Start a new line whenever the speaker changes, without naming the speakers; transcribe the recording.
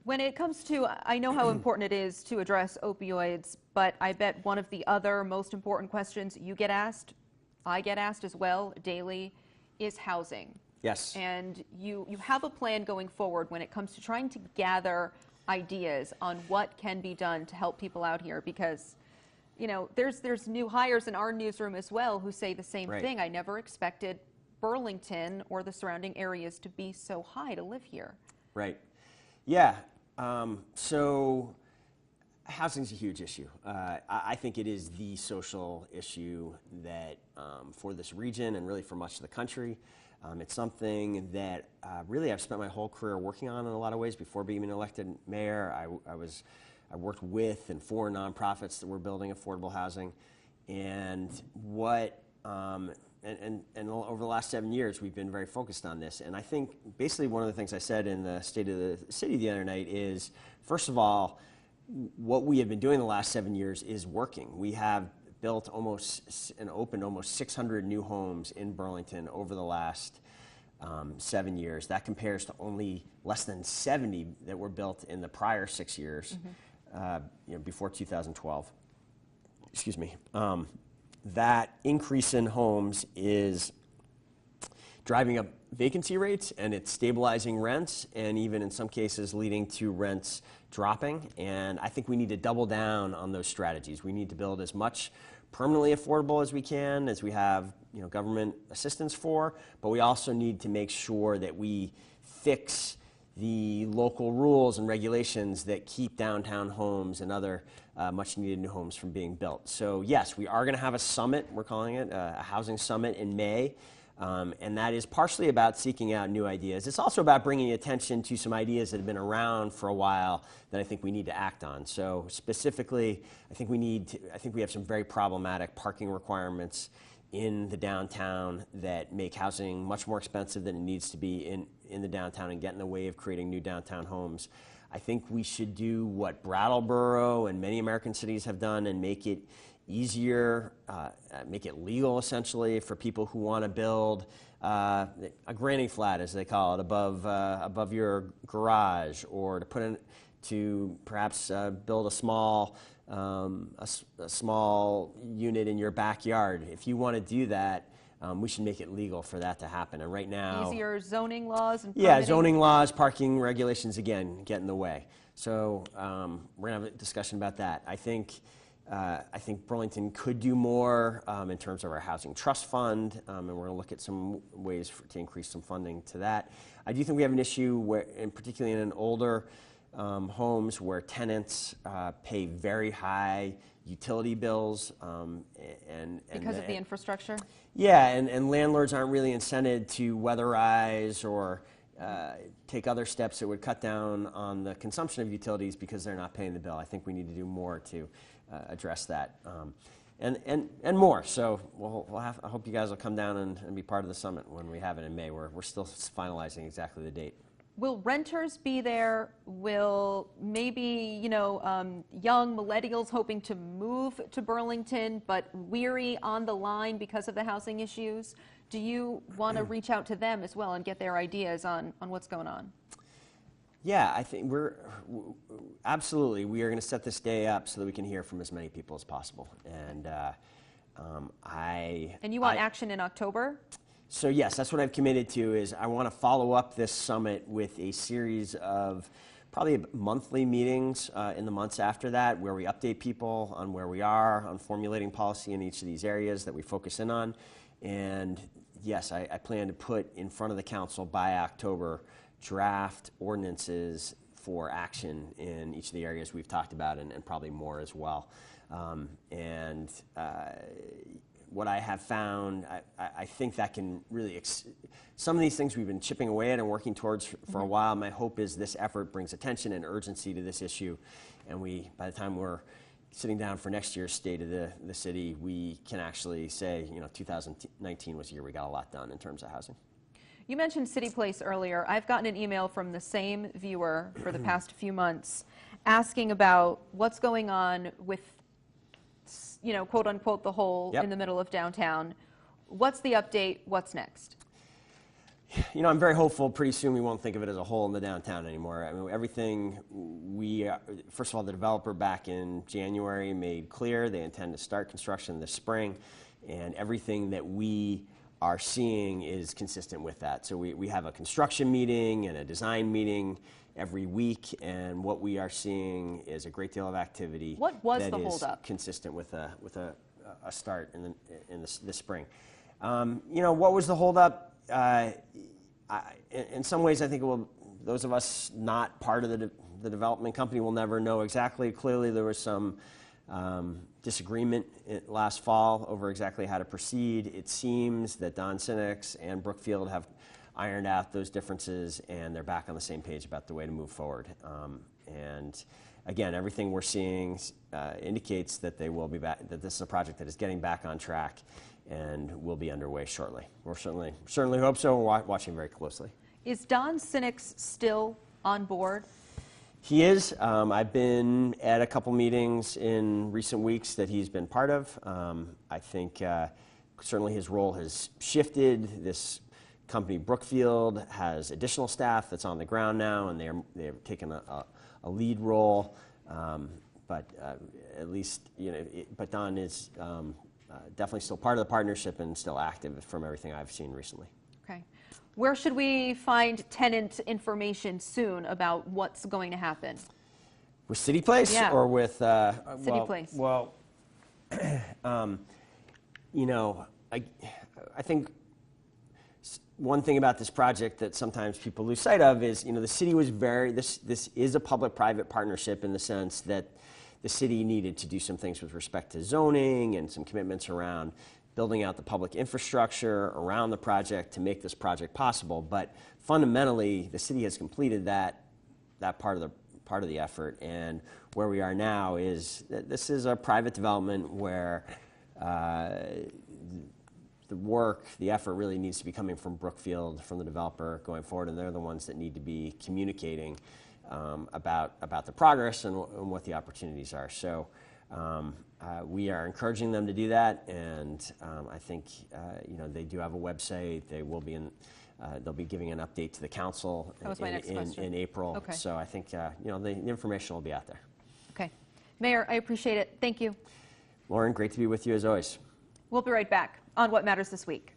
When it comes to, I know how important it is to address opioids, but I bet one of the other most important questions you get asked, I get asked as well daily, is housing.
Yes.
And you have a plan going forward when it comes to trying to gather ideas on what can be done to help people out here, because you know there's new hires in our newsroom as well who say the same thing. I never expected Burlington or the surrounding areas to be so high to live here.
Right. Yeah. So housing's a huge issue. I think it is the social issue that for this region and really for much of the country. It's something that really I've spent my whole career working on in a lot of ways. Before being an elected mayor, I worked with and for nonprofits that were building affordable housing, and and over the last 7 years, we've been very focused on this. And I think basically one of the things I said in the State of the City the other night is, first of all, what we have been doing the last 7 years is working. We have built and opened almost 600 new homes in Burlington over the last 7 years. That compares to only less than 70 that were built in the prior 6 years, before 2012. Excuse me. That increase in homes is driving up vacancy rates, and it's stabilizing rents, and even in some cases leading to rents dropping. And I think we need to double down on those strategies. We need to build as much permanently affordable as we can, as we have government assistance for, but we also need to make sure that we fix the local rules and regulations that keep downtown homes and other much needed new homes from being built. So yes, we are going to have a summit, we're calling it a housing summit in May, and that is partially about seeking out new ideas. It's also about bringing attention to some ideas that have been around for a while that I think we need to act on. So specifically, I think we have some very problematic parking requirements in the downtown that make housing much more expensive than it needs to be in the downtown and get in the way of creating new downtown homes. I think we should do what Brattleboro and many American cities have done and make it easier, make it legal essentially for people who want to build a granny flat, as they call it, above your garage, or to perhaps build a small unit in your backyard. If you want to do that, we should make it legal for that to happen. And right now,
easier zoning laws and
permitting. Yeah, zoning laws, parking regulations, again, get in the way. So we're gonna have a discussion about that. I think Burlington could do more in terms of our housing trust fund, and we're going to look at some ways to increase some funding to that. I do think we have an issue where, and particularly in older homes, where tenants pay very high utility bills,
because of the infrastructure.
Yeah, and landlords aren't really incented to weatherize or take other steps that would cut down on the consumption of utilities because they're not paying the bill. I think we need to do more to address that, and more. So I hope you guys will come down and be part of the summit when we have it in May. We're still finalizing exactly the date.
Will renters be there? Will maybe young millennials hoping to move to Burlington but weary on the line because of the housing issues? Do you want to reach out to them as well and get their ideas on what's going on?
Yeah, I think absolutely. We are going to set this day up so that we can hear from as many people as possible. And
And you want action in October?
So yes, that's what I've committed to. Is I want to follow up this summit with a series of probably monthly meetings in the months after that, where we update people on where we are on formulating policy in each of these areas that we focus in on. And yes, I plan to put in front of the council by October draft ordinances for action in each of the areas we've talked about, and probably more as well. What I have found, I think that can really, some of these things we've been chipping away at and working towards for a while. My hope is this effort brings attention and urgency to this issue, and by the time we're sitting down for next year's State of the City, we can actually say, 2019 was a year we got a lot done in terms of housing.
You mentioned City Place earlier. I've gotten an email from the same viewer for the past few months asking about what's going on with, quote unquote, the hole in the middle of downtown. What's the update? What's next?
You know, I'm very hopeful pretty soon we won't think of it as a hole in the downtown anymore. I mean, everything first of all, the developer back in January made clear they intend to start construction this spring, and everything that we are seeing is consistent with that. So we have a construction meeting and a design meeting every week, and what we are seeing is a great deal of activity.
What was
that
the
is
holdup?
consistent with a start in this spring. You know, what was the holdup? In some ways, I think those of us not part of the development company will never know exactly. Clearly, there was some disagreement last fall over exactly how to proceed. It seems that Don Sinix and Brookfield have ironed out those differences, and they're back on the same page about the way to move forward. And again, everything we're seeing indicates that they will be back, that this is a project that is getting back on track and will be underway shortly. We're certainly hope so. We're watching very closely. Is
Don Sinix still on board?
He is. I've been at a couple meetings in recent weeks that he's been part of. I think certainly his role has shifted. This company, Brookfield, has additional staff that's on the ground now, and they're taken a lead role. But at least, you know, but Don is definitely still part of the partnership and still active from everything I've seen recently.
Okay. Where should we find tenant information soon about what's going to happen?
With City Place,
yeah.
Or with
City Place?
Well, you know, I think one thing about this project that sometimes people lose sight of is, you know, the city was this is a public-private partnership in the sense that the city needed to do some things with respect to zoning and some commitments around building out the public infrastructure around the project to make this project possible. But fundamentally, the city has completed that part of the effort. And where we are now is that this is a private development where the effort really needs to be coming from Brookfield, from the developer going forward, and they're the ones that need to be communicating about the progress and what the opportunities are. So we are encouraging them to do that, and I think you know, they do have a website. They will be they'll be giving an update to the council in April.
Okay.
So I think you know, the information will be out there.
Okay, Mayor, I appreciate it. Thank you.
Lauren, great to be with you as always.
We'll be right back on What Matters This Week.